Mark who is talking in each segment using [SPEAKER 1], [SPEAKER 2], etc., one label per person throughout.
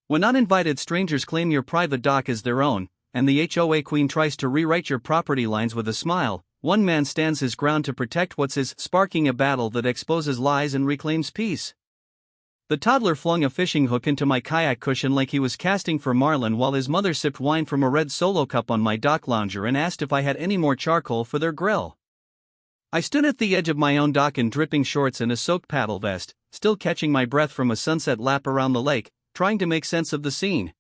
[SPEAKER 1] When uninvited strangers claim your private dock as their own, and the HOA queen tries to rewrite your property lines with a smile, one man stands his ground to protect what's his, sparking a battle that exposes lies and reclaims peace. The toddler flung a fishing hook into my kayak cushion like he was casting for marlin, while his mother sipped wine from a red Solo cup on my dock lounger and asked if I had any more charcoal for their grill. I stood at the edge of my own dock in dripping shorts and a soaked paddle vest, still catching my breath from a sunset lap around the lake, trying to make sense of the scene.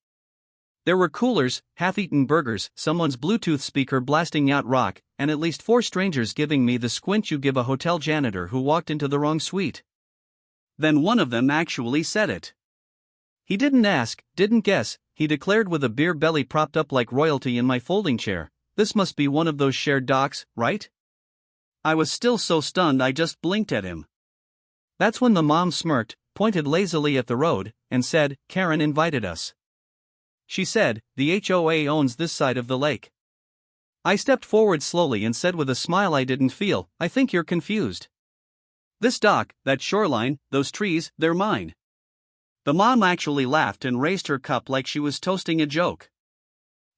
[SPEAKER 1] There were coolers, half-eaten burgers, someone's Bluetooth speaker blasting yacht rock, and at least 4 strangers giving me the squint you give a hotel janitor who walked into the wrong suite. Then one of them actually said it. He didn't ask, didn't guess, he declared with a beer belly propped up like royalty in my folding chair, "This must be one of those shared docks, right?" I was still so stunned I just blinked at him. That's when the mom smirked, pointed lazily at the road, and said, "Karen invited us." She said, "The HOA owns this side of the lake." I stepped forward slowly and said with a smile I didn't feel, "I think you're confused. This dock, that shoreline, those trees, they're mine." The mom actually laughed and raised her cup like she was toasting a joke.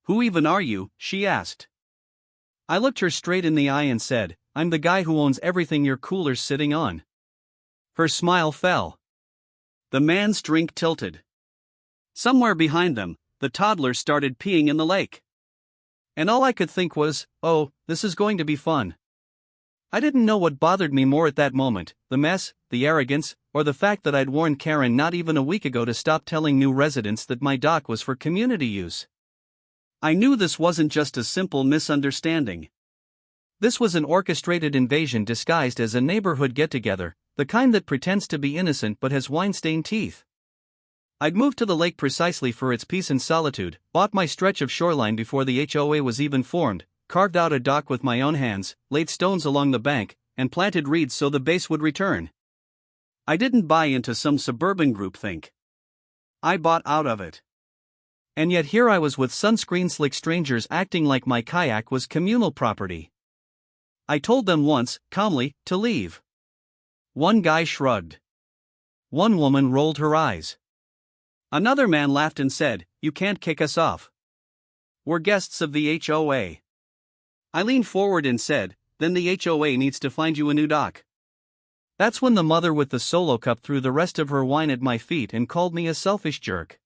[SPEAKER 1] "Who even are you?" she asked. I looked her straight in the eye and said, "I'm the guy who owns everything your cooler's sitting on." Her smile fell. The man's drink tilted. Somewhere behind them, the toddler started peeing in the lake. And all I could think was, oh, this is going to be fun. I didn't know what bothered me more at that moment, the mess, the arrogance, or the fact that I'd warned Karen not even a week ago to stop telling new residents that my dock was for community use. I knew this wasn't just a simple misunderstanding. This was an orchestrated invasion disguised as a neighborhood get-together, the kind that pretends to be innocent but has wine-stained teeth. I'd moved to the lake precisely for its peace and solitude, bought my stretch of shoreline before the HOA was even formed, carved out a dock with my own hands, laid stones along the bank, and planted reeds so the base would return. I didn't buy into some suburban groupthink. I bought out of it. And yet here I was with sunscreen-slick strangers acting like my kayak was communal property. I told them once, calmly, to leave. One guy shrugged. One woman rolled her eyes. Another man laughed and said, "You can't kick us off. We're guests of the HOA." I leaned forward and said, "Then the HOA needs to find you a new dock." That's when the mother with the Solo cup threw the rest of her wine at my feet and called me a selfish jerk.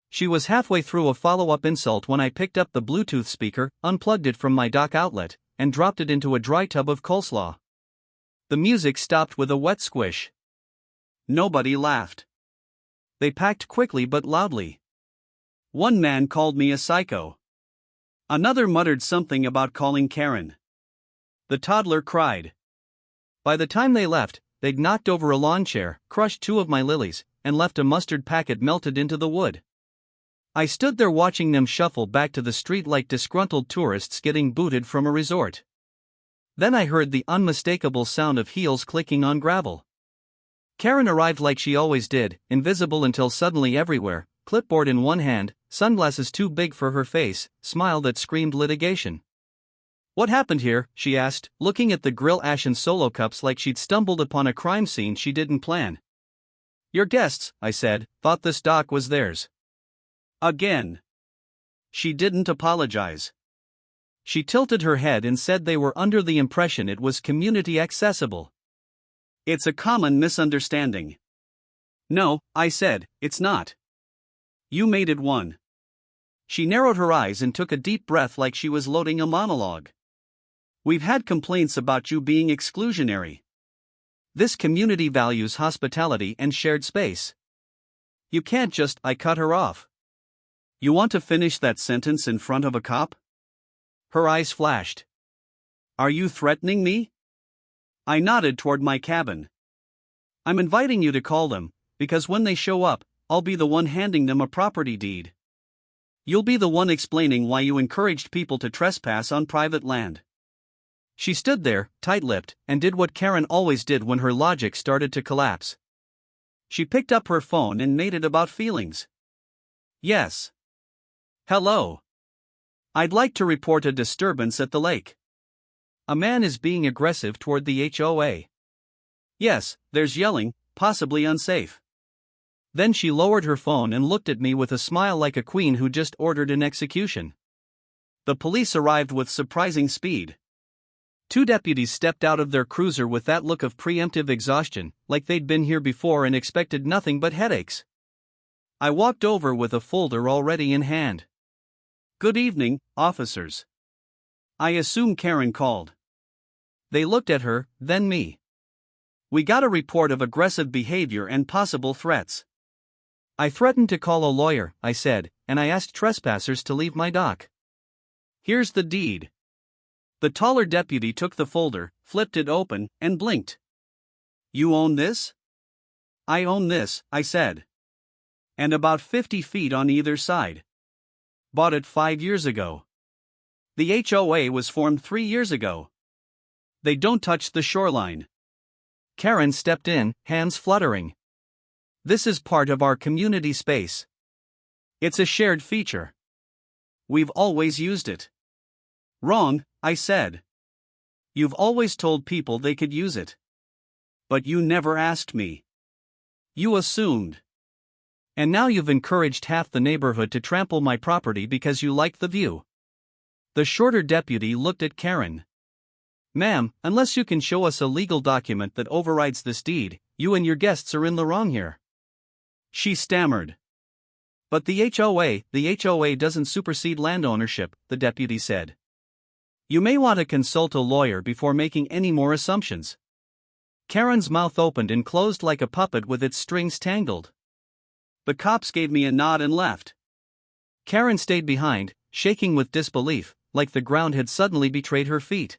[SPEAKER 1] She was halfway through a follow-up insult when I picked up the Bluetooth speaker, unplugged it from my dock outlet, and dropped it into a dry tub of coleslaw. The music stopped with a wet squish. Nobody laughed. They packed quickly but loudly. One man called me a psycho. Another muttered something about calling Karen. The toddler cried. By the time they left, they'd knocked over a lawn chair, crushed 2 of my lilies, and left a mustard packet melted into the wood. I stood there watching them shuffle back to the street like disgruntled tourists getting booted from a resort. Then I heard the unmistakable sound of heels clicking on gravel. Karen arrived like she always did, invisible until suddenly everywhere, clipboard in one hand, sunglasses too big for her face, smile that screamed litigation. "What happened here?" she asked, looking at the grill ash and Solo cups like she'd stumbled upon a crime scene she didn't plan. "Your guests," I said, "thought this dock was theirs." Again. She didn't apologize. She tilted her head and said they were under the impression it was community accessible. "It's a common misunderstanding." "No," I said, "it's not. You made it one." She narrowed her eyes and took a deep breath like she was loading a monologue. "We've had complaints about you being exclusionary. This community values hospitality and shared space. You can't just..." I cut her off. "You want to finish that sentence in front of a cop?" Her eyes flashed. "Are you threatening me?" I nodded toward my cabin. "I'm inviting you to call them, because when they show up, I'll be the one handing them a property deed. You'll be the one explaining why you encouraged people to trespass on private land." She stood there, tight-lipped, and did what Karen always did when her logic started to collapse. She picked up her phone and made it about feelings. "Yes. Hello. I'd like to report a disturbance at the lake. A man is being aggressive toward the HOA. Yes, there's yelling, possibly unsafe. Then she lowered her phone and looked at me with a smile like a queen who just ordered an execution. The police arrived with surprising speed. 2 deputies stepped out of their cruiser with that look of preemptive exhaustion, like they'd been here before and expected nothing but headaches. I walked over with a folder already in hand. "Good evening, officers. I assume Karen called." They looked at her, then me. "We got a report of aggressive behavior and possible threats." "I threatened to call a lawyer," I said, "and I asked trespassers to leave my dock." "Here's the deed." The taller deputy took the folder, flipped it open, and blinked. "You own this?" "I own this," I said. "And about 50 feet on either side. Bought it 5 years ago. The HOA was formed 3 years ago. They don't touch the shoreline." Karen stepped in, hands fluttering. "This is part of our community space. It's a shared feature. We've always used it." "Wrong," I said. "You've always told people they could use it. But you never asked me. You assumed. And now you've encouraged half the neighborhood to trample my property because you like the view." The shorter deputy looked at Karen. "Ma'am, unless you can show us a legal document that overrides this deed, you and your guests are in the wrong here." She stammered. "But the HOA doesn't supersede land ownership," the deputy said. "You may want to consult a lawyer before making any more assumptions." Karen's mouth opened and closed like a puppet with its strings tangled. The cops gave me a nod and left. Karen stayed behind, shaking with disbelief, like the ground had suddenly betrayed her feet.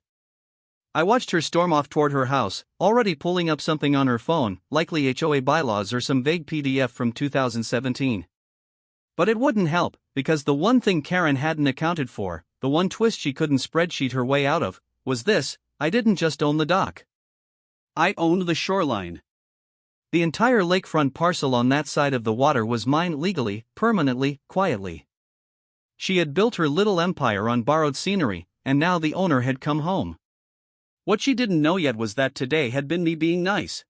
[SPEAKER 1] I watched her storm off toward her house, already pulling up something on her phone, likely HOA bylaws or some vague PDF from 2017. But it wouldn't help, because the one thing Karen hadn't accounted for, the one twist she couldn't spreadsheet her way out of, was this: I didn't just own the dock. I owned the shoreline. The entire lakefront parcel on that side of the water was mine legally, permanently, quietly. She had built her little empire on borrowed scenery, and now the owner had come home. What she didn't know yet was that today had been me being nice.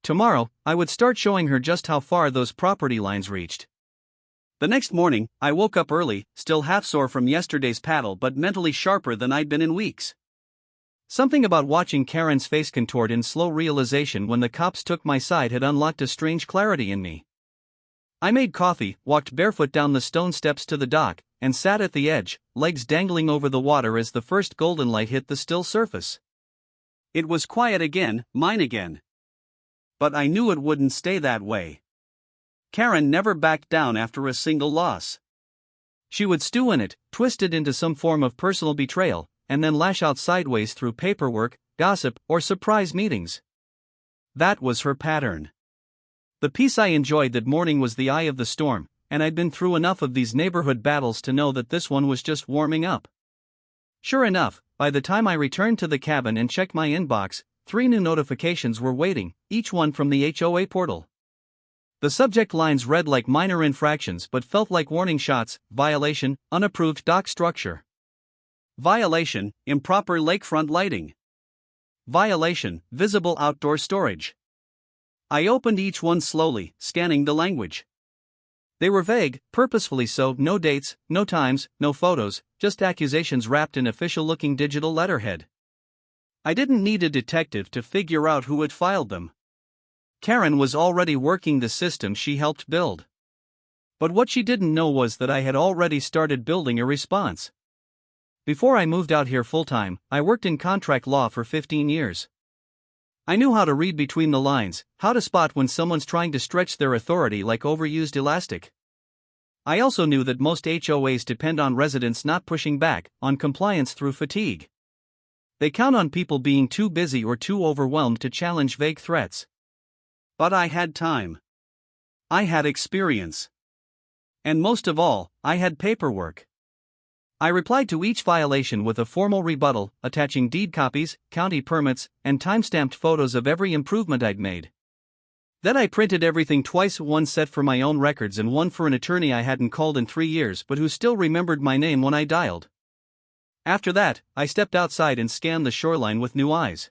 [SPEAKER 1] Tomorrow, I would start showing her just how far those property lines reached. The next morning, I woke up early, still half sore from yesterday's paddle but mentally sharper than I'd been in weeks. Something about watching Karen's face contort in slow realization when the cops took my side had unlocked a strange clarity in me. I made coffee, walked barefoot down the stone steps to the dock, and sat at the edge, legs dangling over the water as the first golden light hit the still surface. It was quiet again, mine again. But I knew it wouldn't stay that way. Karen never backed down after a single loss. She would stew in it, twist it into some form of personal betrayal, and then lash out sideways through paperwork, gossip, or surprise meetings. That was her pattern. The peace I enjoyed that morning was the eye of the storm, and I'd been through enough of these neighborhood battles to know that this one was just warming up. Sure enough, by the time I returned to the cabin and checked my inbox, 3 new notifications were waiting, each one from the HOA portal. The subject lines read like minor infractions but felt like warning shots: violation, unapproved dock structure. Violation, improper lakefront lighting. Violation, visible outdoor storage. I opened each one slowly, scanning the language. They were vague, purposefully so: no dates, no times, no photos, just accusations wrapped in official-looking digital letterhead. I didn't need a detective to figure out who had filed them. Karen was already working the system she helped build. But what she didn't know was that I had already started building a response. Before I moved out here full-time, I worked in contract law for 15 years. I knew how to read between the lines, how to spot when someone's trying to stretch their authority like overused elastic. I also knew that most HOAs depend on residents not pushing back, on compliance through fatigue. They count on people being too busy or too overwhelmed to challenge vague threats. But I had time. I had experience. And most of all, I had paperwork. I replied to each violation with a formal rebuttal, attaching deed copies, county permits, and time-stamped photos of every improvement I'd made. Then I printed everything twice, one set for my own records and one for an attorney I hadn't called in 3 years but who still remembered my name when I dialed. After that, I stepped outside and scanned the shoreline with new eyes.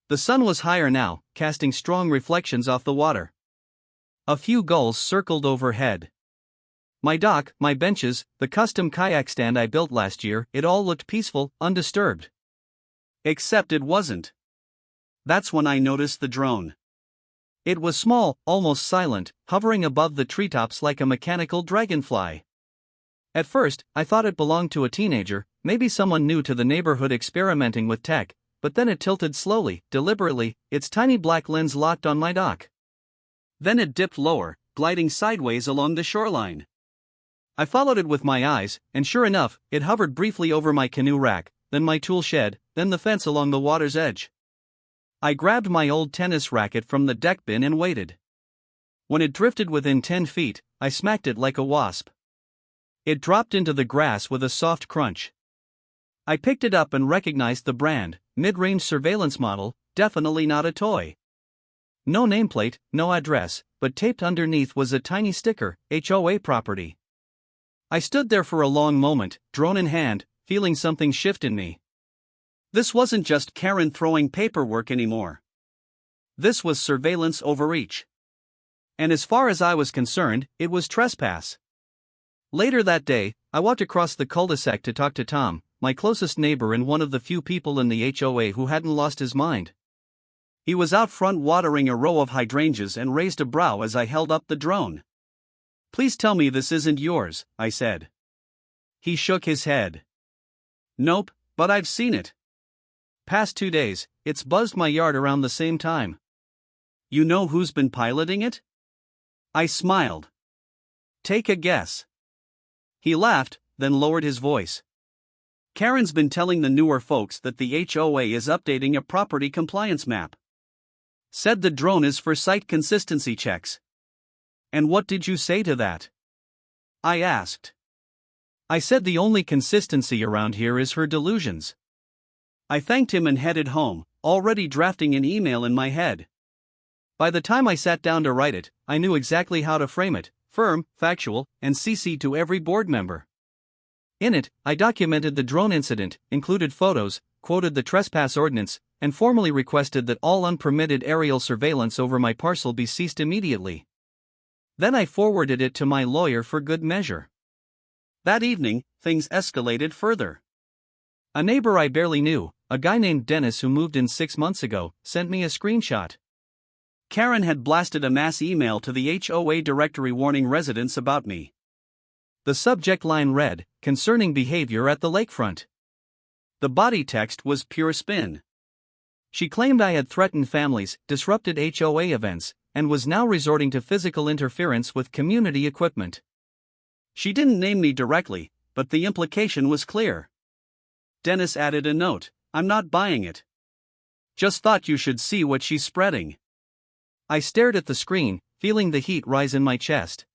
[SPEAKER 1] The sun was higher now, casting strong reflections off the water. A few gulls circled overhead. My dock, my benches, the custom kayak stand I built last year, it all looked peaceful, undisturbed. Except it wasn't. That's when I noticed the drone. It was small, almost silent, hovering above the treetops like a mechanical dragonfly. At first, I thought it belonged to a teenager, maybe someone new to the neighborhood experimenting with tech, but then it tilted slowly, deliberately, its tiny black lens locked on my dock. Then it dipped lower, gliding sideways along the shoreline. I followed it with my eyes, and sure enough, it hovered briefly over my canoe rack, then my tool shed, then the fence along the water's edge. I grabbed my old tennis racket from the deck bin and waited. When it drifted within 10 feet, I smacked it like a wasp. It dropped into the grass with a soft crunch. I picked it up and recognized the brand, mid-range surveillance model, definitely not a toy. No nameplate, no address, but taped underneath was a tiny sticker, HOA property. I stood there for a long moment, drone in hand, feeling something shift in me. This wasn't just Karen throwing paperwork anymore. This was surveillance overreach. And as far as I was concerned, it was trespass. Later that day, I walked across the cul-de-sac to talk to Tom, my closest neighbor and one of the few people in the HOA who hadn't lost his mind. He was out front watering a row of hydrangeas and raised a brow as I held up the drone. "Please tell me this isn't yours," I said. He shook his head. "Nope, but I've seen it. Past 2 days, it's buzzed my yard around the same time." "You know who's been piloting it?" I smiled. "Take a guess." He laughed, then lowered his voice. "Karen's been telling the newer folks that the HOA is updating a property compliance map. Said the drone is for site consistency checks." "And what did you say to that?" I asked. I said the only consistency around here is her delusions. I thanked him and headed home, already drafting an email in my head. By the time I sat down to write it, I knew exactly how to frame it, firm, factual, and CC'd to every board member. In it, I documented the drone incident, included photos, quoted the trespass ordinance, and formally requested that all unpermitted aerial surveillance over my parcel be ceased immediately. Then I forwarded it to my lawyer for good measure. That evening, things escalated further. A neighbor I barely knew, a guy named Dennis who moved in 6 months ago, sent me a screenshot. Karen had blasted a mass email to the HOA directory warning residents about me. The subject line read, "Concerning behavior at the lakefront." The body text was pure spin. She claimed I had threatened families, disrupted HOA events, and was now resorting to physical interference with community equipment. She didn't name me directly, but the implication was clear. Dennis added a note, "I'm not buying it. Just thought you should see what she's spreading." I stared at the screen, feeling the heat rise in my chest.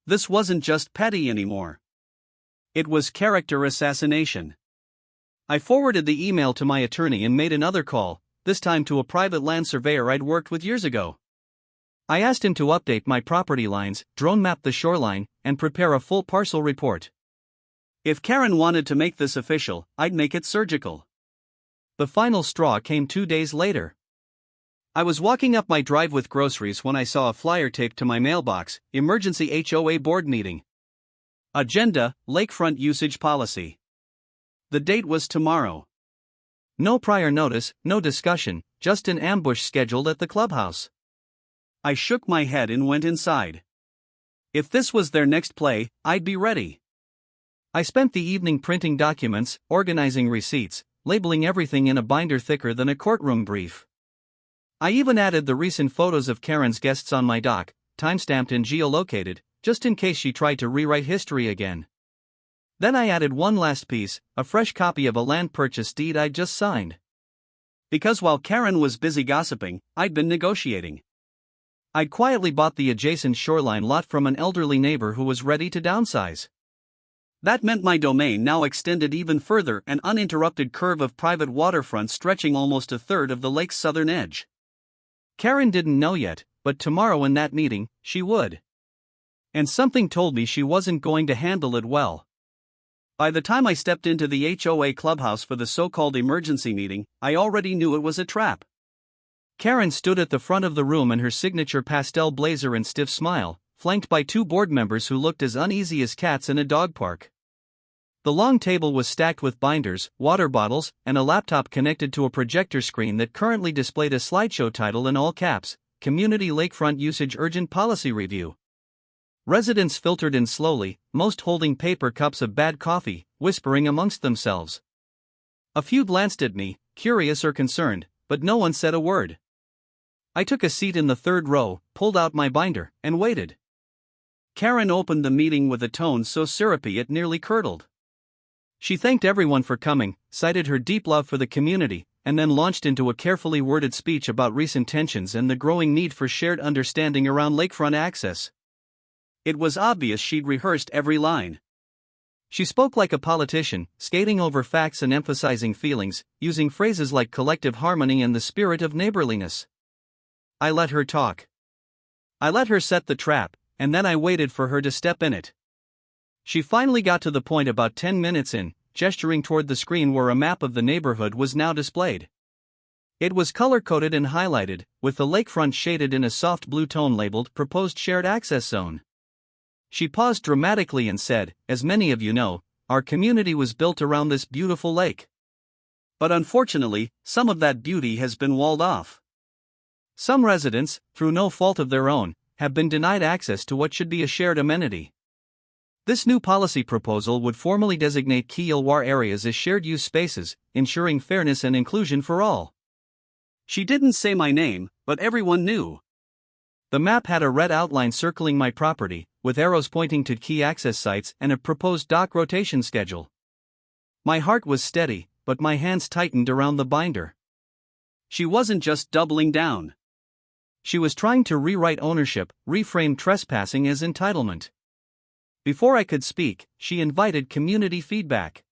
[SPEAKER 1] This wasn't just petty anymore. It was character assassination. I forwarded the email to my attorney and made another call, this time to a private land surveyor I'd worked with years ago. I asked him to update my property lines, drone map the shoreline, and prepare a full parcel report. If Karen wanted to make this official, I'd make it surgical. The final straw came 2 days later. I was walking up my drive with groceries when I saw a flyer taped to my mailbox, "Emergency HOA Board Meeting. Agenda, Lakefront Usage Policy." The date was tomorrow. No prior notice, no discussion, just an ambush scheduled at the clubhouse. I shook my head and went inside. If this was their next play, I'd be ready. I spent the evening printing documents, organizing receipts, labeling everything in a binder thicker than a courtroom brief. I even added the recent photos of Karen's guests on my dock, timestamped and geolocated, just in case she tried to rewrite history again. Then I added one last piece, a fresh copy of a land purchase deed I'd just signed. Because while Karen was busy gossiping, I'd been negotiating. I'd quietly bought the adjacent shoreline lot from an elderly neighbor who was ready to downsize. That meant my domain now extended even further, an uninterrupted curve of private waterfront stretching almost a third of the lake's southern edge. Karen didn't know yet, but tomorrow in that meeting, she would. And something told me she wasn't going to handle it well. By the time I stepped into the HOA clubhouse for the so-called emergency meeting, I already knew it was a trap. Karen stood at the front of the room in her signature pastel blazer and stiff smile, flanked by two board members who looked as uneasy as cats in a dog park. The long table was stacked with binders, water bottles, and a laptop connected to a projector screen that currently displayed a slideshow title in all caps: Community Lakefront Usage Urgent Policy Review. Residents filtered in slowly, most holding paper cups of bad coffee, whispering amongst themselves. A few glanced at me, curious or concerned, but no one said a word. I took a seat in the third row, pulled out my binder, and waited. Karen opened the meeting with a tone so syrupy it nearly curdled. She thanked everyone for coming, cited her deep love for the community, and then launched into a carefully worded speech about recent tensions and the growing need for shared understanding around lakefront access. It was obvious she'd rehearsed every line. She spoke like a politician, skating over facts and emphasizing feelings, using phrases like collective harmony and the spirit of neighborliness. I let her talk. I let her set the trap, and then I waited for her to step in it. She finally got to the point about 10 minutes in, gesturing toward the screen where a map of the neighborhood was now displayed. It was color-coded and highlighted, with the lakefront shaded in a soft blue tone labeled Proposed Shared Access Zone. She paused dramatically and said, "As many of you know, our community was built around this beautiful lake. But unfortunately, some of that beauty has been walled off. Some residents, through no fault of their own, have been denied access to what should be a shared amenity. This new policy proposal would formally designate key LWAR areas as shared-use spaces, ensuring fairness and inclusion for all." She didn't say my name, but everyone knew. The map had a red outline circling my property, with arrows pointing to key access sites and a proposed dock rotation schedule. My heart was steady, but my hands tightened around the binder. She wasn't just doubling down. She was trying to rewrite ownership, reframe trespassing as entitlement. Before I could speak, she invited community feedback.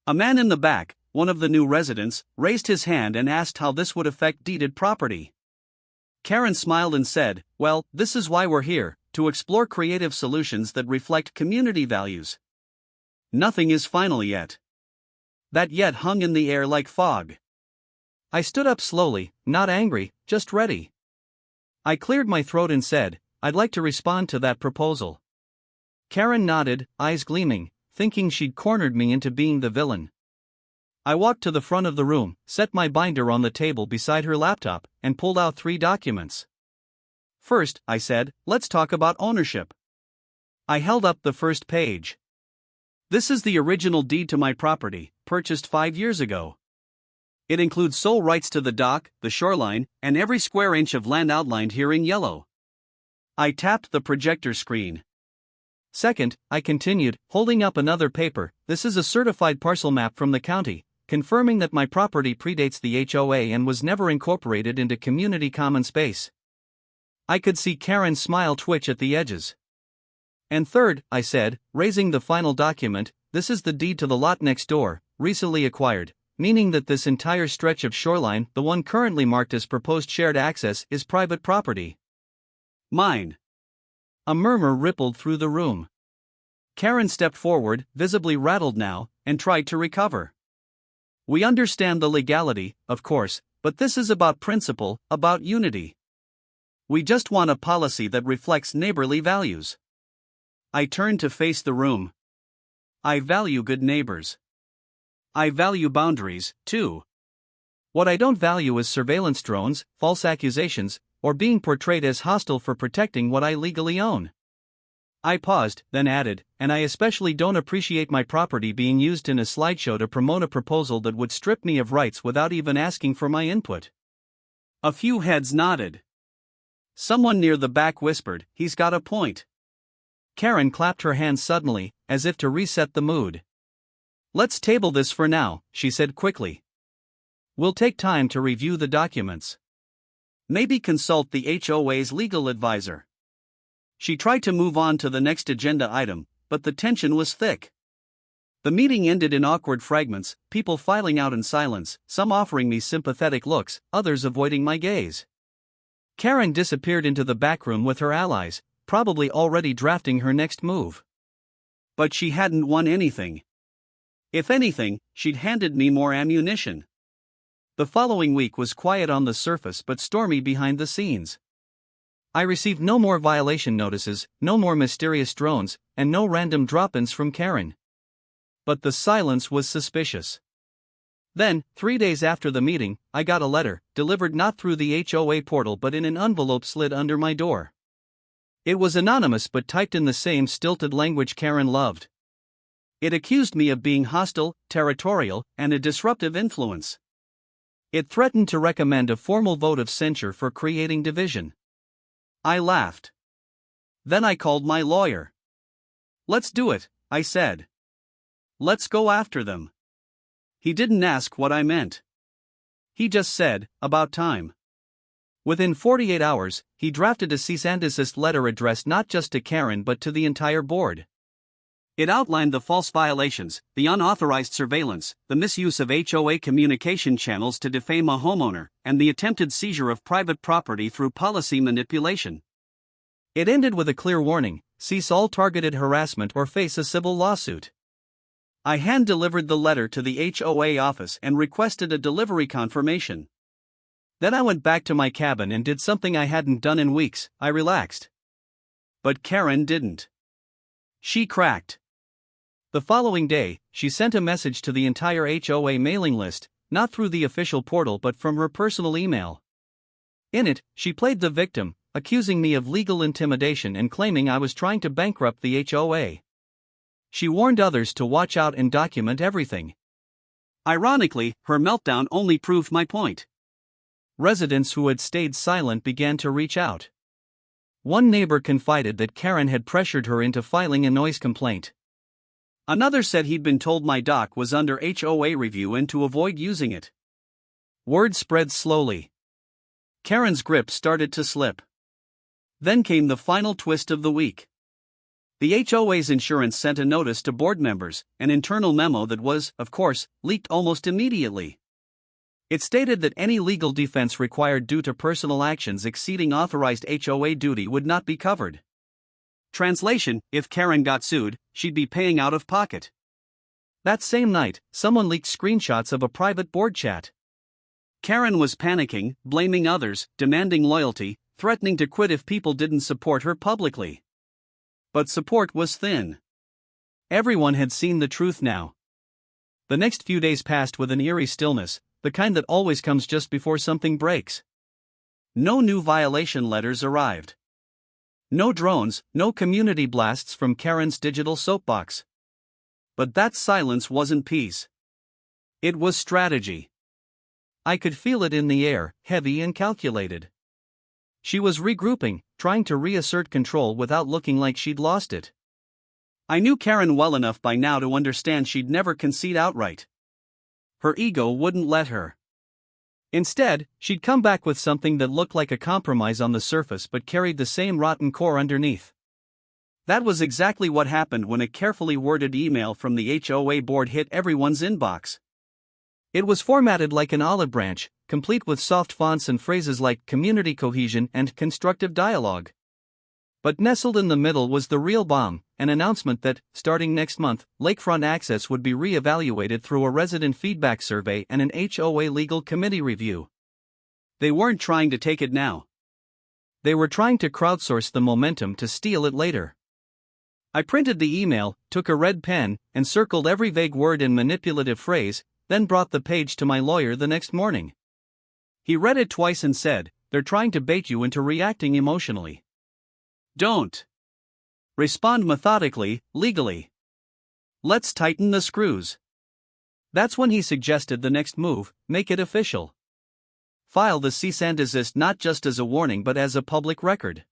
[SPEAKER 1] A man in the back, one of the new residents, raised his hand and asked how this would affect deeded property. Karen smiled and said, "Well, this is why we're here, to explore creative solutions that reflect community values. Nothing is final yet." That yet hung in the air like fog. I stood up slowly, not angry, just ready. I cleared my throat and said, "I'd like to respond to that proposal." Karen nodded, eyes gleaming, thinking she'd cornered me into being the villain. I walked to the front of the room, set my binder on the table beside her laptop, and pulled out 3 documents. "First," I said, "let's talk about ownership." I held up the first page. "This is the original deed to my property, purchased 5 years ago. It includes sole rights to the dock, the shoreline, and every square inch of land outlined here in yellow." I tapped the projector screen. "Second," I continued, holding up another paper, "this is a certified parcel map from the county, confirming that my property predates the HOA and was never incorporated into community common space." I could see Karen's smile twitch at the edges. "And third," I said, raising the final document, "this is the deed to the lot next door, recently acquired, meaning that this entire stretch of shoreline, the one currently marked as proposed shared access, is private property." "Mine." A murmur rippled through the room. Karen stepped forward, visibly rattled now, and tried to recover. "We understand the legality, of course, but this is about principle, about unity. We just want a policy that reflects neighborly values." I turned to face the room. I value good neighbors. I value boundaries, too. What I don't value is surveillance drones, false accusations, or being portrayed as hostile for protecting what I legally own. I paused, then added, "And I especially don't appreciate my property being used in a slideshow to promote a proposal that would strip me of rights without even asking for my input." A few heads nodded. Someone near the back whispered, "He's got a point." Karen clapped her hands suddenly, as if to reset the mood. "Let's table this for now," she said quickly. "We'll take time to review the documents. Maybe consult the HOA's legal advisor." She tried to move on to the next agenda item, but the tension was thick. The meeting ended in awkward fragments, people filing out in silence, some offering me sympathetic looks, others avoiding my gaze. Karen disappeared into the back room with her allies, probably already drafting her next move. But she hadn't won anything. If anything, she'd handed me more ammunition. The following week was quiet on the surface but stormy behind the scenes. I received no more violation notices, no more mysterious drones, and no random drop-ins from Karen. But the silence was suspicious. Then, 3 days after the meeting, I got a letter, delivered not through the HOA portal but in an envelope slid under my door. It was anonymous but typed in the same stilted language Karen loved. It accused me of being hostile, territorial, and a disruptive influence. It threatened to recommend a formal vote of censure for creating division. I laughed. Then I called my lawyer. "Let's do it," I said. "Let's go after them." He didn't ask what I meant. He just said, "About time." Within 48 hours, he drafted a cease and desist letter addressed not just to Karen but to the entire board. It outlined the false violations, the unauthorized surveillance, the misuse of HOA communication channels to defame a homeowner, and the attempted seizure of private property through policy manipulation. It ended with a clear warning: cease all targeted harassment or face a civil lawsuit. I hand-delivered the letter to the HOA office and requested a delivery confirmation. Then I went back to my cabin and did something I hadn't done in weeks: I relaxed. But Karen didn't. She cracked. The following day, she sent a message to the entire HOA mailing list, not through the official portal but from her personal email. In it, she played the victim, accusing me of legal intimidation and claiming I was trying to bankrupt the HOA. She warned others to watch out and document everything. Ironically, her meltdown only proved my point. Residents who had stayed silent began to reach out. One neighbor confided that Karen had pressured her into filing a noise complaint. Another said he'd been told my dock was under HOA review and to avoid using it. Word spread slowly. Karen's grip started to slip. Then came the final twist of the week. The HOA's insurance sent a notice to board members, an internal memo that was, of course, leaked almost immediately. It stated that any legal defense required due to personal actions exceeding authorized HOA duty would not be covered. Translation: if Karen got sued, she'd be paying out of pocket. That same night, someone leaked screenshots of a private board chat. Karen was panicking, blaming others, demanding loyalty, threatening to quit if people didn't support her publicly. But support was thin. Everyone had seen the truth now. The next few days passed with an eerie stillness, the kind that always comes just before something breaks. No new violation letters arrived. No drones, no community blasts from Karen's digital soapbox. But that silence wasn't peace. It was strategy. I could feel it in the air, heavy and calculated. She was regrouping, trying to reassert control without looking like she'd lost it. I knew Karen well enough by now to understand she'd never concede outright. Her ego wouldn't let her. Instead, she'd come back with something that looked like a compromise on the surface but carried the same rotten core underneath. That was exactly what happened when a carefully worded email from the HOA board hit everyone's inbox. It was formatted like an olive branch, complete with soft fonts and phrases like community cohesion and constructive dialogue. But nestled in the middle was the real bomb, an announcement that, starting next month, Lakefront access would be re-evaluated through a resident feedback survey and an HOA legal committee review. They weren't trying to take it now. They were trying to crowdsource the momentum to steal it later. I printed the email, took a red pen, and circled every vague word and manipulative phrase, then brought the page to my lawyer the next morning. He read it twice and said, "They're trying to bait you into reacting emotionally. Don't. Respond methodically, legally. Let's tighten the screws." That's when he suggested the next move: make it official. File the cease and desist not just as a warning but as a public record.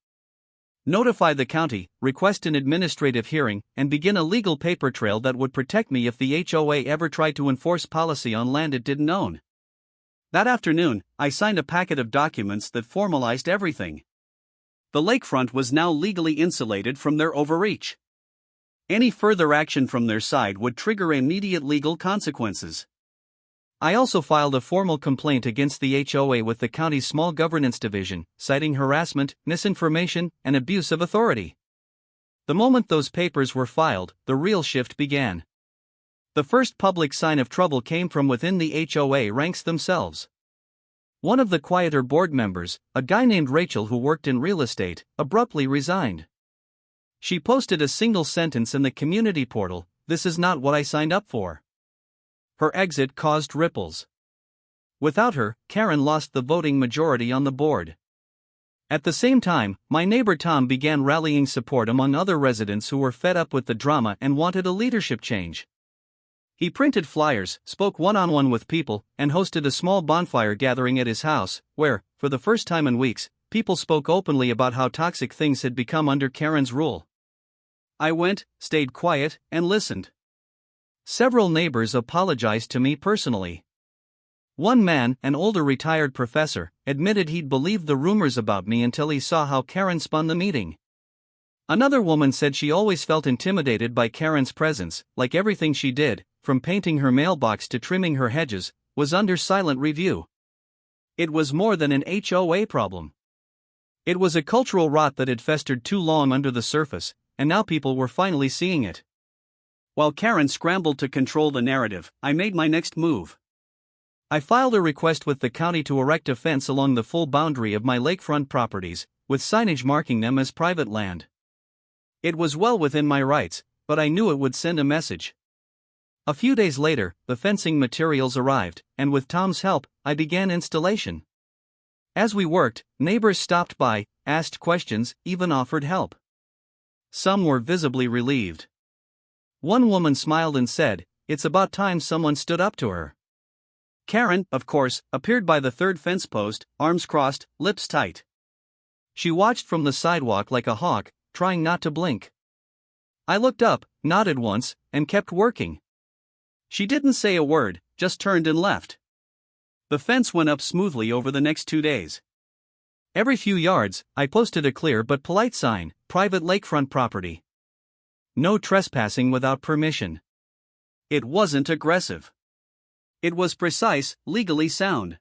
[SPEAKER 1] Notify the county, request an administrative hearing, and begin a legal paper trail that would protect me if the HOA ever tried to enforce policy on land it didn't own. That afternoon, I signed a packet of documents that formalized everything. The Lakefront was now legally insulated from their overreach. Any further action from their side would trigger immediate legal consequences. I also filed a formal complaint against the HOA with the county's Small Governance Division, citing harassment, misinformation, and abuse of authority. The moment those papers were filed, the real shift began. The first public sign of trouble came from within the HOA ranks themselves. One of the quieter board members, a guy named Rachel who worked in real estate, abruptly resigned. She posted a single sentence in the community portal, "This is not what I signed up for." Her exit caused ripples. Without her, Karen lost the voting majority on the board. At the same time, my neighbor Tom began rallying support among other residents who were fed up with the drama and wanted a leadership change. He printed flyers, spoke one-on-one with people, and hosted a small bonfire gathering at his house, where, for the first time in weeks, people spoke openly about how toxic things had become under Karen's rule. I went, stayed quiet, and listened. Several neighbors apologized to me personally. One man, an older retired professor, admitted he'd believed the rumors about me until he saw how Karen spun the meeting. Another woman said she always felt intimidated by Karen's presence, like everything she did, from painting her mailbox to trimming her hedges, was under silent review. It was more than an HOA problem. It was a cultural rot that had festered too long under the surface, and now people were finally seeing it. While Karen scrambled to control the narrative, I made my next move. I filed a request with the county to erect a fence along the full boundary of my lakefront properties, with signage marking them as private land. It was well within my rights, but I knew it would send a message. A few days later, the fencing materials arrived, and with Tom's help, I began installation. As we worked, neighbors stopped by, asked questions, even offered help. Some were visibly relieved. One woman smiled and said, "It's about time someone stood up to her." Karen, of course, appeared by the third fence post, arms crossed, lips tight. She watched from the sidewalk like a hawk, trying not to blink. I looked up, nodded once, and kept working. She didn't say a word, just turned and left. The fence went up smoothly over the next 2 days. Every few yards, I posted a clear but polite sign, "Private lakefront property. No trespassing without permission." It wasn't aggressive. It was precise, legally sound.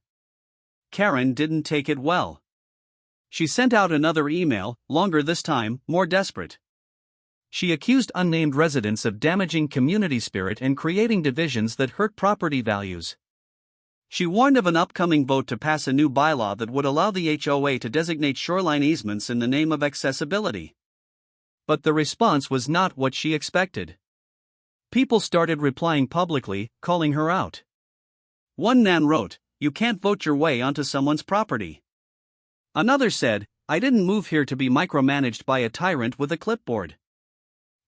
[SPEAKER 1] Karen didn't take it well. She sent out another email, longer this time, more desperate. She accused unnamed residents of damaging community spirit and creating divisions that hurt property values. She warned of an upcoming vote to pass a new bylaw that would allow the HOA to designate shoreline easements in the name of accessibility. But the response was not what she expected. People started replying publicly, calling her out. One man wrote, "You can't vote your way onto someone's property." Another said, "I didn't move here to be micromanaged by a tyrant with a clipboard."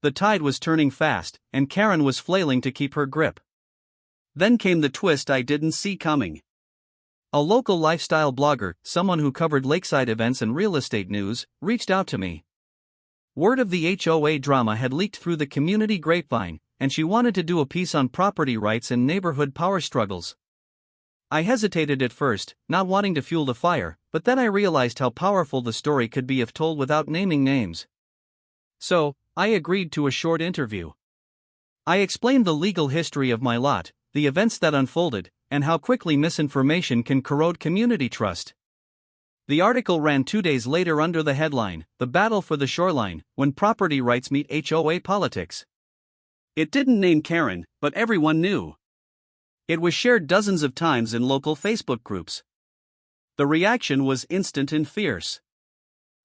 [SPEAKER 1] The tide was turning fast, and Karen was flailing to keep her grip. Then came the twist I didn't see coming. A local lifestyle blogger, someone who covered lakeside events and real estate news, reached out to me. Word of the HOA drama had leaked through the community grapevine, and she wanted to do a piece on property rights and neighborhood power struggles. I hesitated at first, not wanting to fuel the fire, but then I realized how powerful the story could be if told without naming names. So, I agreed to a short interview. I explained the legal history of my lot, the events that unfolded, and how quickly misinformation can corrode community trust. The article ran 2 days later under the headline, "The Battle for the Shoreline, When Property Rights Meet HOA Politics." It didn't name Karen, but everyone knew. It was shared dozens of times in local Facebook groups. The reaction was instant and fierce.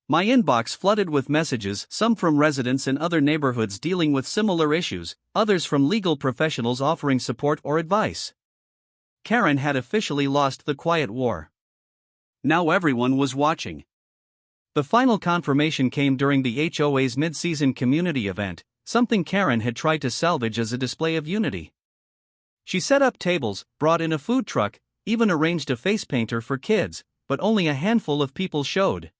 [SPEAKER 1] My inbox flooded with messages, some from residents in other neighborhoods dealing with similar issues, others from legal professionals offering support or advice. Karen had officially lost the quiet war. Now everyone was watching. The final confirmation came during the HOA's mid-season community event, something Karen had tried to salvage as a display of unity. She set up tables, brought in a food truck, even arranged a face painter for kids, but only a handful of people showed.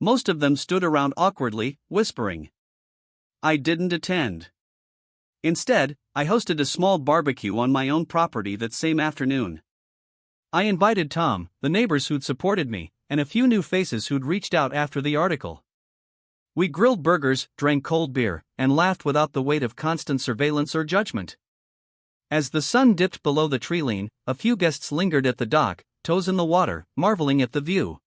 [SPEAKER 1] Most of them stood around awkwardly, whispering. I didn't attend. Instead, I hosted a small barbecue on my own property that same afternoon. I invited Tom, the neighbors who'd supported me, and a few new faces who'd reached out after the article. We grilled burgers, drank cold beer, and laughed without the weight of constant surveillance or judgment. As the sun dipped below the treeline, a few guests lingered at the dock, toes in the water, marveling at the view.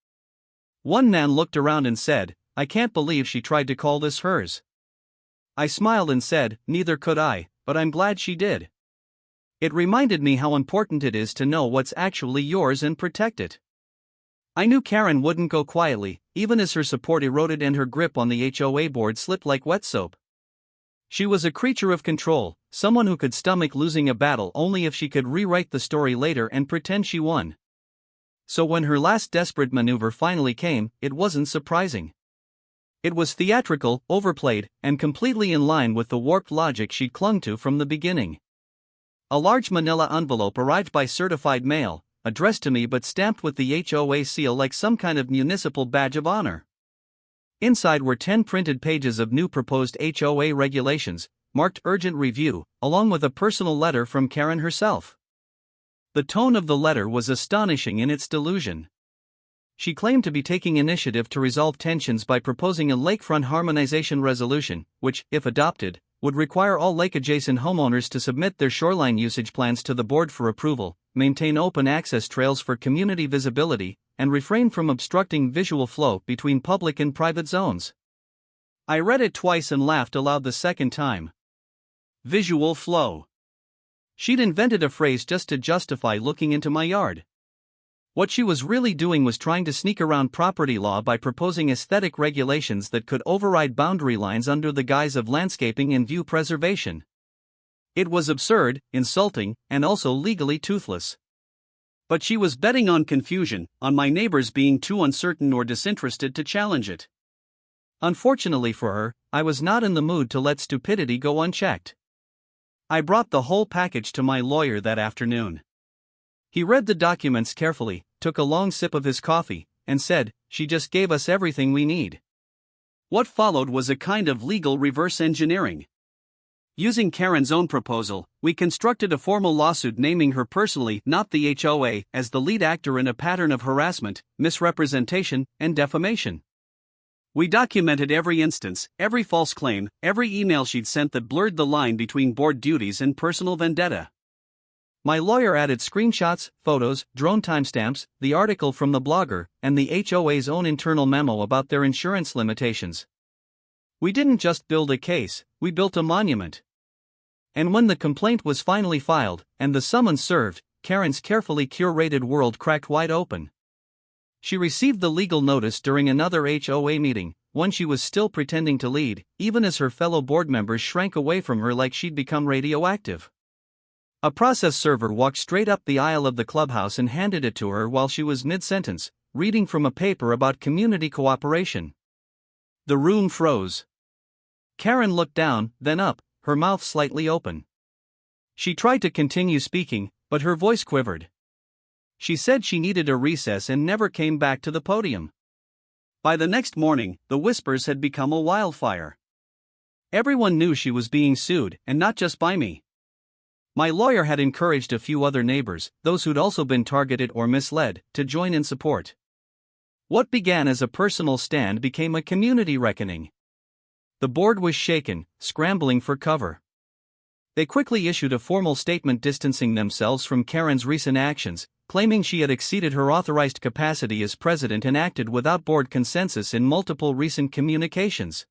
[SPEAKER 1] One man looked around and said, "I can't believe she tried to call this hers." I smiled and said, "Neither could I, but I'm glad she did." It reminded me how important it is to know what's actually yours and protect it. I knew Karen wouldn't go quietly, even as her support eroded and her grip on the HOA board slipped like wet soap. She was a creature of control, someone who could stomach losing a battle only if she could rewrite the story later and pretend she won. So when her last desperate maneuver finally came, it wasn't surprising. It was theatrical, overplayed, and completely in line with the warped logic she'd clung to from the beginning. A large manila envelope arrived by certified mail, addressed to me but stamped with the HOA seal like some kind of municipal badge of honor. Inside were 10 printed pages of new proposed HOA regulations, marked urgent review, along with a personal letter from Karen herself. The tone of the letter was astonishing in its delusion. She claimed to be taking initiative to resolve tensions by proposing a lakefront harmonization resolution, which, if adopted, would require all lake-adjacent homeowners to submit their shoreline usage plans to the board for approval, maintain open access trails for community visibility, and refrain from obstructing visual flow between public and private zones. I read it twice and laughed aloud the second time. Visual flow. She'd invented a phrase just to justify looking into my yard. What she was really doing was trying to sneak around property law by proposing aesthetic regulations that could override boundary lines under the guise of landscaping and view preservation. It was absurd, insulting, and also legally toothless. But she was betting on confusion, on my neighbors being too uncertain or disinterested to challenge it. Unfortunately for her, I was not in the mood to let stupidity go unchecked. I brought the whole package to my lawyer that afternoon. He read the documents carefully, took a long sip of his coffee, and said, "She just gave us everything we need." What followed was a kind of legal reverse engineering. Using Karen's own proposal, we constructed a formal lawsuit naming her personally, not the HOA, as the lead actor in a pattern of harassment, misrepresentation, and defamation. We documented every instance, every false claim, every email she'd sent that blurred the line between board duties and personal vendetta. My lawyer added screenshots, photos, drone timestamps, the article from the blogger, and the HOA's own internal memo about their insurance limitations. We didn't just build a case, we built a monument. And when the complaint was finally filed, and the summons served, Karen's carefully curated world cracked wide open. She received the legal notice during another HOA meeting, one she was still pretending to lead, even as her fellow board members shrank away from her like she'd become radioactive. A process server walked straight up the aisle of the clubhouse and handed it to her while she was mid-sentence, reading from a paper about community cooperation. The room froze. Karen looked down, then up, her mouth slightly open. She tried to continue speaking, but her voice quivered. She said she needed a recess and never came back to the podium. By the next morning, the whispers had become a wildfire. Everyone knew she was being sued, and not just by me. My lawyer had encouraged a few other neighbors, those who'd also been targeted or misled, to join in support. What began as a personal stand became a community reckoning. The board was shaken, scrambling for cover. They quickly issued a formal statement distancing themselves from Karen's recent actions, claiming she had exceeded her authorized capacity as president and acted without board consensus in multiple recent communications.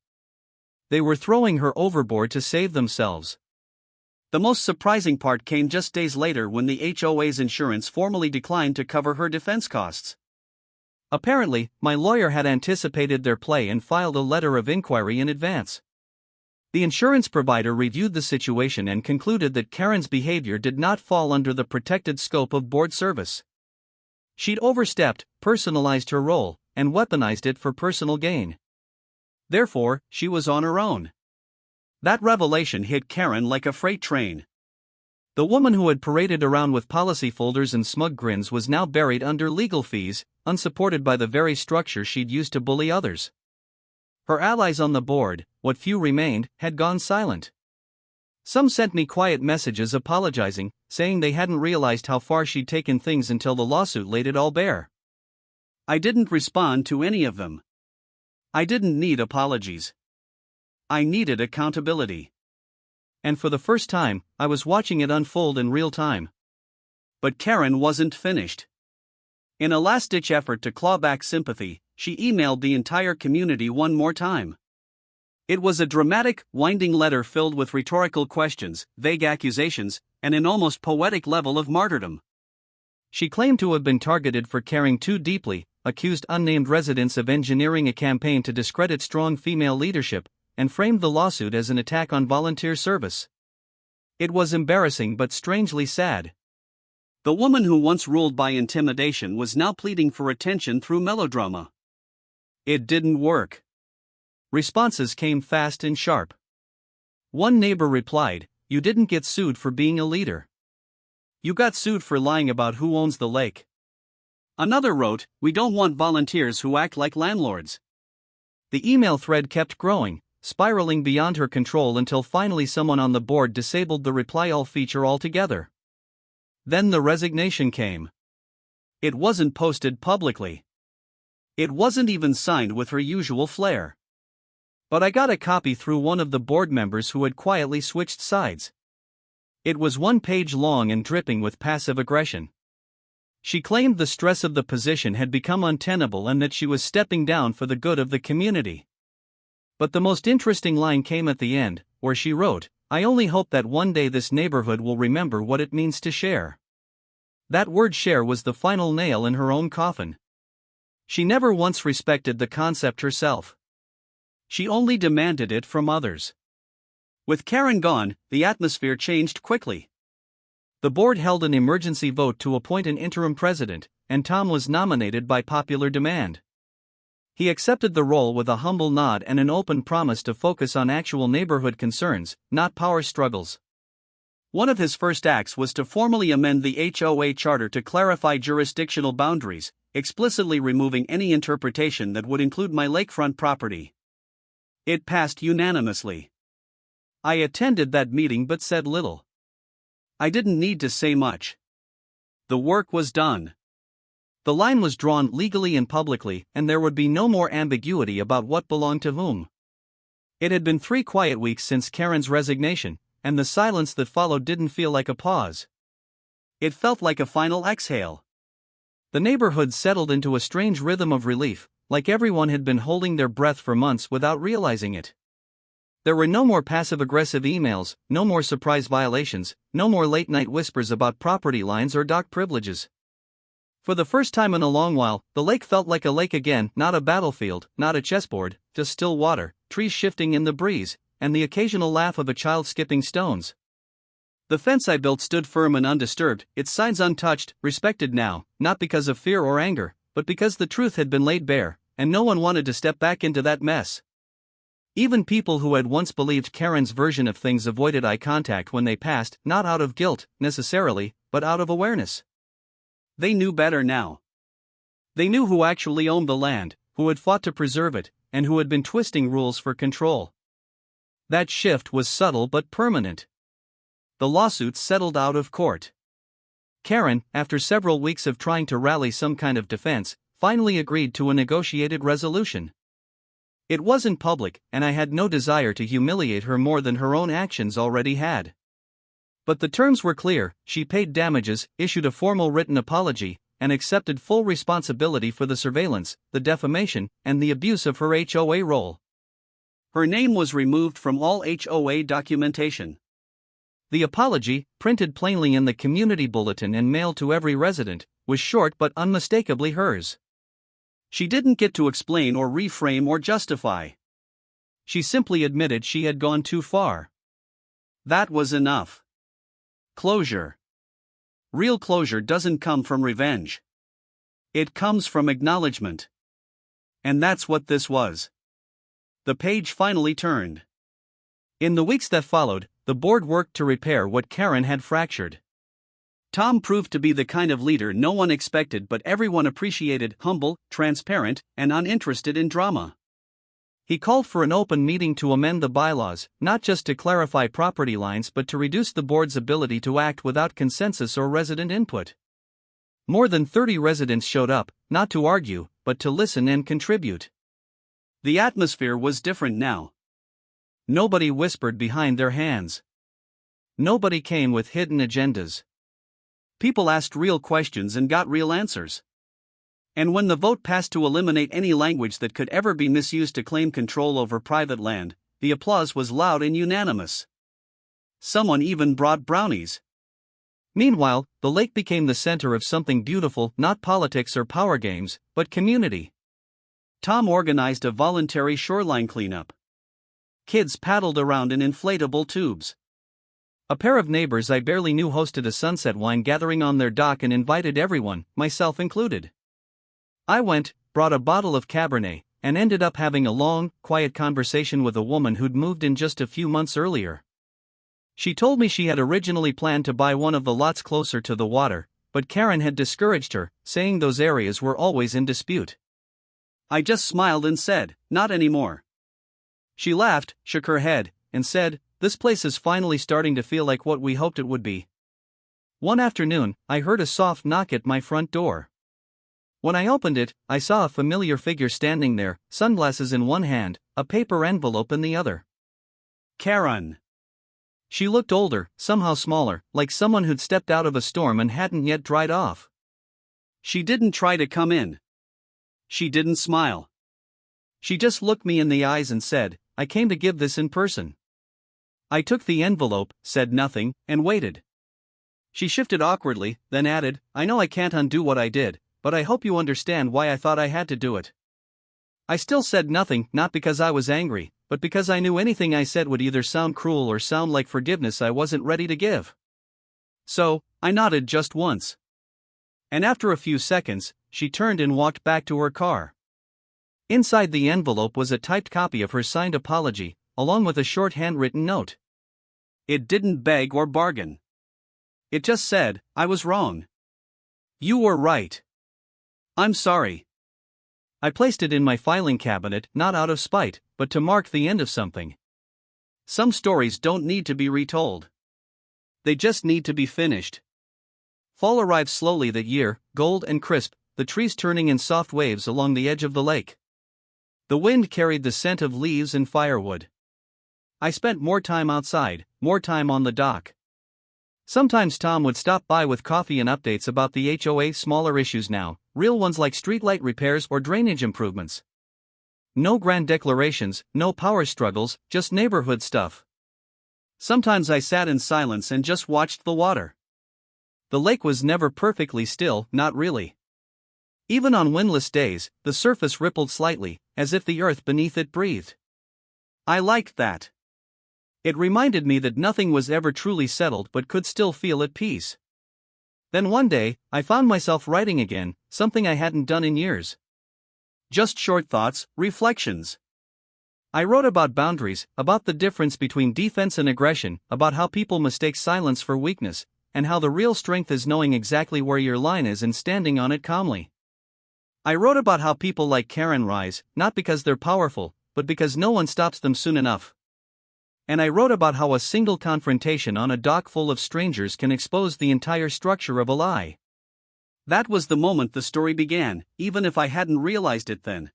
[SPEAKER 1] They were throwing her overboard to save themselves. The most surprising part came just days later when the HOA's insurance formally declined to cover her defense costs. Apparently, my lawyer had anticipated their play and filed a letter of inquiry in advance. The insurance provider reviewed the situation and concluded that Karen's behavior did not fall under the protected scope of board service. She'd overstepped, personalized her role, and weaponized it for personal gain. Therefore, she was on her own. That revelation hit Karen like a freight train. The woman who had paraded around with policy folders and smug grins was now buried under legal fees, unsupported by the very structure she'd used to bully others. Her allies on the board, what few remained, had gone silent. Some sent me quiet messages apologizing, saying they hadn't realized how far she'd taken things until the lawsuit laid it all bare. I didn't respond to any of them. I didn't need apologies. I needed accountability. And for the first time, I was watching it unfold in real time. But Karen wasn't finished. In a last-ditch effort to claw back sympathy, she emailed the entire community one more time. It was a dramatic, winding letter filled with rhetorical questions, vague accusations, and an almost poetic level of martyrdom. She claimed to have been targeted for caring too deeply, accused unnamed residents of engineering a campaign to discredit strong female leadership, and framed the lawsuit as an attack on volunteer service. It was embarrassing but strangely sad. The woman who once ruled by intimidation was now pleading for attention through melodrama. It didn't work. Responses came fast and sharp. One neighbor replied, "You didn't get sued for being a leader. You got sued for lying about who owns the lake." Another wrote, "We don't want volunteers who act like landlords." The email thread kept growing, spiraling beyond her control until finally someone on the board disabled the reply all feature altogether. Then the resignation came. It wasn't posted publicly. It wasn't even signed with her usual flair. But I got a copy through one of the board members who had quietly switched sides. It was 1 page long and dripping with passive aggression. She claimed the stress of the position had become untenable and that she was stepping down for the good of the community. But the most interesting line came at the end, where she wrote, "I only hope that one day this neighborhood will remember what it means to share." That word share was the final nail in her own coffin. She never once respected the concept herself. She only demanded it from others. With Karen gone, the atmosphere changed quickly. The board held an emergency vote to appoint an interim president, and Tom was nominated by popular demand. He accepted the role with a humble nod and an open promise to focus on actual neighborhood concerns, not power struggles. One of his first acts was to formally amend the HOA charter to clarify jurisdictional boundaries, explicitly removing any interpretation that would include my lakefront property. It passed unanimously. I attended that meeting but said little. I didn't need to say much. The work was done. The line was drawn legally and publicly, and there would be no more ambiguity about what belonged to whom. It had been 3 quiet weeks since Karen's resignation, and the silence that followed didn't feel like a pause. It felt like a final exhale. The neighborhood settled into a strange rhythm of relief, like everyone had been holding their breath for months without realizing it. There were no more passive-aggressive emails, no more surprise violations, no more late-night whispers about property lines or dock privileges. For the first time in a long while, the lake felt like a lake again, not a battlefield, not a chessboard, just still water, trees shifting in the breeze, and the occasional laugh of a child skipping stones. The fence I built stood firm and undisturbed, its signs untouched, respected now, not because of fear or anger, but because the truth had been laid bare, and no one wanted to step back into that mess. Even people who had once believed Karen's version of things avoided eye contact when they passed, not out of guilt, necessarily, but out of awareness. They knew better now. They knew who actually owned the land, who had fought to preserve it, and who had been twisting rules for control. That shift was subtle but permanent. The lawsuits settled out of court. Karen, after several weeks of trying to rally some kind of defense, finally agreed to a negotiated resolution. It wasn't public, and I had no desire to humiliate her more than her own actions already had. But the terms were clear: she paid damages, issued a formal written apology, and accepted full responsibility for the surveillance, the defamation, and the abuse of her HOA role. Her name was removed from all HOA documentation. The apology, printed plainly in the community bulletin and mailed to every resident, was short but unmistakably hers. She didn't get to explain or reframe or justify. She simply admitted she had gone too far. That was enough. Closure. Real closure doesn't come from revenge. It comes from acknowledgement. And that's what this was. The page finally turned. In the weeks that followed, the board worked to repair what Karen had fractured. Tom proved to be the kind of leader no one expected but everyone appreciated: humble, transparent, and uninterested in drama. He called for an open meeting to amend the bylaws, not just to clarify property lines but to reduce the board's ability to act without consensus or resident input. More than 30 residents showed up, not to argue, but to listen and contribute. The atmosphere was different now. Nobody whispered behind their hands. Nobody came with hidden agendas. People asked real questions and got real answers. And when the vote passed to eliminate any language that could ever be misused to claim control over private land, the applause was loud and unanimous. Someone even brought brownies. Meanwhile, the lake became the center of something beautiful, not politics or power games, but community. Tom organized a voluntary shoreline cleanup. Kids paddled around in inflatable tubes. A pair of neighbors I barely knew hosted a sunset wine gathering on their dock and invited everyone, myself included. I went, brought a bottle of Cabernet, and ended up having a long, quiet conversation with a woman who'd moved in just a few months earlier. She told me she had originally planned to buy one of the lots closer to the water, but Karen had discouraged her, saying those areas were always in dispute. I just smiled and said, "Not anymore." She laughed, shook her head, and said, "This place is finally starting to feel like what we hoped it would be." One afternoon, I heard a soft knock at my front door. When I opened it, I saw a familiar figure standing there, sunglasses in one hand, a paper envelope in the other. Karen. She looked older, somehow smaller, like someone who'd stepped out of a storm and hadn't yet dried off. She didn't try to come in. She didn't smile. She just looked me in the eyes and said, "I came to give this in person." I took the envelope, said nothing, and waited. She shifted awkwardly, then added, "I know I can't undo what I did, but I hope you understand why I thought I had to do it." I still said nothing, not because I was angry, but because I knew anything I said would either sound cruel or sound like forgiveness I wasn't ready to give. So, I nodded just once. And after a few seconds, she turned and walked back to her car. Inside the envelope was a typed copy of her signed apology, along with a short handwritten note. It didn't beg or bargain. It just said, "I was wrong. You were right. I'm sorry." I placed it in my filing cabinet, not out of spite, but to mark the end of something. Some stories don't need to be retold. They just need to be finished. Fall arrived slowly that year, gold and crisp, the trees turning in soft waves along the edge of the lake. The wind carried the scent of leaves and firewood. I spent more time outside, more time on the dock. Sometimes Tom would stop by with coffee and updates about the HOA, smaller issues now, real ones like streetlight repairs or drainage improvements. No grand declarations, no power struggles, just neighborhood stuff. Sometimes I sat in silence and just watched the water. The lake was never perfectly still, not really. Even on windless days, the surface rippled slightly, as if the earth beneath it breathed. I liked that. It reminded me that nothing was ever truly settled but could still feel at peace. Then one day, I found myself writing again, something I hadn't done in years. Just short thoughts, reflections. I wrote about boundaries, about the difference between defense and aggression, about how people mistake silence for weakness, and how the real strength is knowing exactly where your line is and standing on it calmly. I wrote about how people like Karen rise, not because they're powerful, but because no one stops them soon enough. And I wrote about how a single confrontation on a dock full of strangers can expose the entire structure of a lie. That was the moment the story began, even if I hadn't realized it then.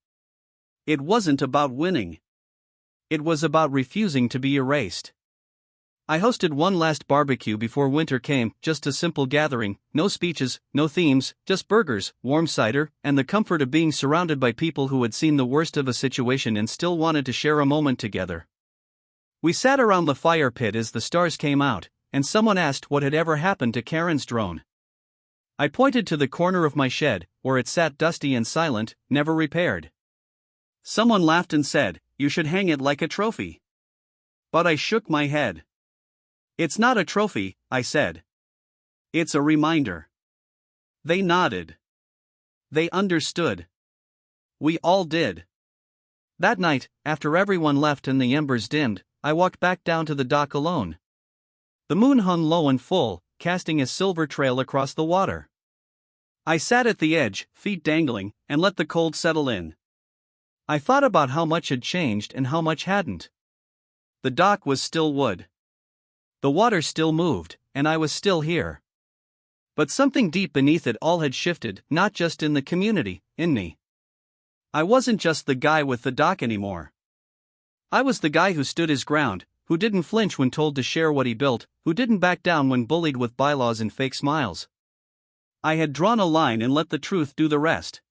[SPEAKER 1] It wasn't about winning. It was about refusing to be erased. I hosted one last barbecue before winter came, just a simple gathering, no speeches, no themes, just burgers, warm cider, and the comfort of being surrounded by people who had seen the worst of a situation and still wanted to share a moment together. We sat around the fire pit as the stars came out, and someone asked what had ever happened to Karen's drone. I pointed to the corner of my shed, where it sat dusty and silent, never repaired. Someone laughed and said, "You should hang it like a trophy." But I shook my head. "It's not a trophy," I said. "It's a reminder." They nodded. They understood. We all did. That night, after everyone left and the embers dimmed, I walked back down to the dock alone. The moon hung low and full, casting a silver trail across the water. I sat at the edge, feet dangling, and let the cold settle in. I thought about how much had changed and how much hadn't. The dock was still wood. The water still moved, and I was still here. But something deep beneath it all had shifted, not just in the community, in me. I wasn't just the guy with the dock anymore. I was the guy who stood his ground, who didn't flinch when told to share what he built, who didn't back down when bullied with bylaws and fake smiles. I had drawn a line and let the truth do the rest.